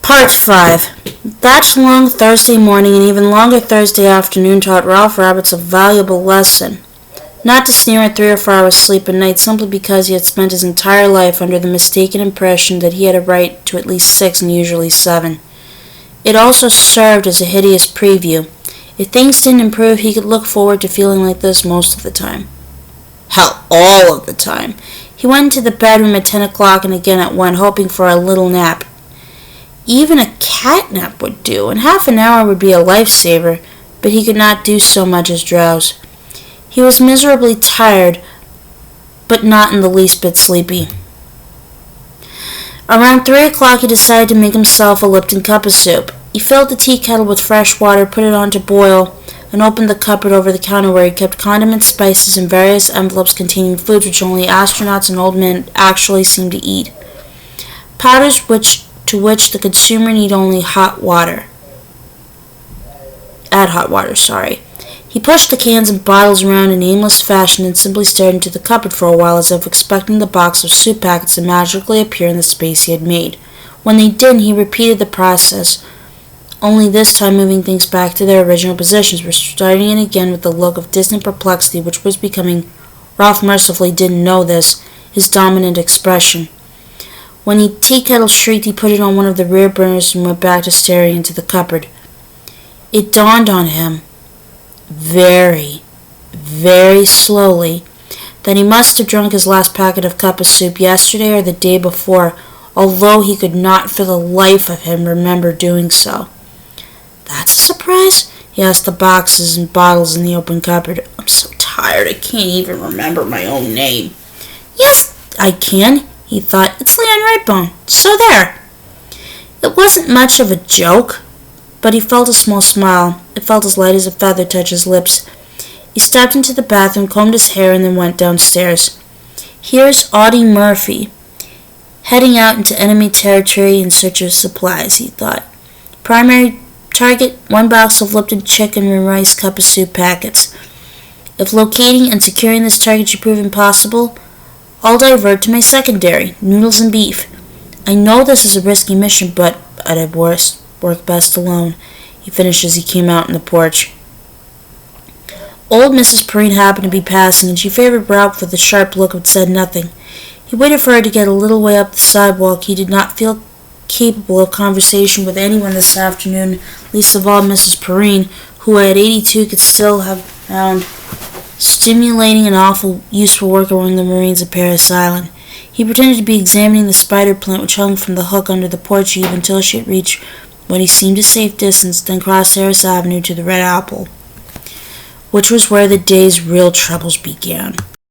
Part 5. That long Thursday morning and even longer Thursday afternoon taught Ralph Rabbit a valuable lesson. Not to sneer at 3 or 4 hours sleep a night simply because he had spent his entire life under the mistaken impression that he had a right to at least 6 and usually 7. It also served as a hideous preview. If things didn't improve, he could look forward to feeling like this most of the time. Hell, all of the time. He went into the bedroom at 10 o'clock and again at 1, hoping for a little nap. Even a cat nap would do, and half an hour would be a lifesaver, but he could not do so much as drowse. He was miserably tired, but not in the least bit sleepy. Around 3 o'clock he decided to make himself a Lipton cup of soup. He filled the tea kettle with fresh water, put it on to boil, and opened the cupboard over the counter where he kept condiments, spices, and various envelopes containing foods which only astronauts and old men actually seem to eat. Powders to which the consumer need only add hot water. He pushed the cans and bottles around in aimless fashion and simply stared into the cupboard for a while as if expecting the box of soup packets to magically appear in the space he had made. When they didn't, he repeated the process, only this time moving things back to their original positions, starting it again with the look of distant perplexity which was becoming, Ralph mercifully didn't know this, his dominant expression. When the tea kettle shrieked, he put it on one of the rear burners and went back to staring into the cupboard. It dawned on him, very, very slowly, that he must have drunk his last packet of cup of soup yesterday or the day before, although he could not for the life of him remember doing so. "That's a surprise?" he asked the boxes and bottles in the open cupboard. "I'm so tired I can't even remember my own name." "Yes, I can," he thought. "It's Leon Redbone. So there." It wasn't much of a joke, but he felt a small smile. It felt as light as a feather touch his lips. He stepped into the bathroom, combed his hair, and then went downstairs. "Here's Audie Murphy, heading out into enemy territory in search of supplies," he thought. "Primary target, 1 box of Lipton chicken and rice cup of soup packets. If locating and securing this target should prove impossible, I'll divert to my secondary, noodles and beef. I know this is a risky mission, but I'd work best alone," he finished as he came out on the porch. Old Mrs. Perrine happened to be passing, and she favored Ralph with a sharp look but said nothing. He waited for her to get a little way up the sidewalk. He did not feel capable of conversation with anyone this afternoon, least of all Mrs. Perrine, who at 82 could still have found stimulating and awful useful work among the Marines at Paris Island. He pretended to be examining the spider plant which hung from the hook under the porch eave until she had reached what he seemed a safe distance, then crossed Harris Avenue to the Red Apple, which was where the day's real troubles began.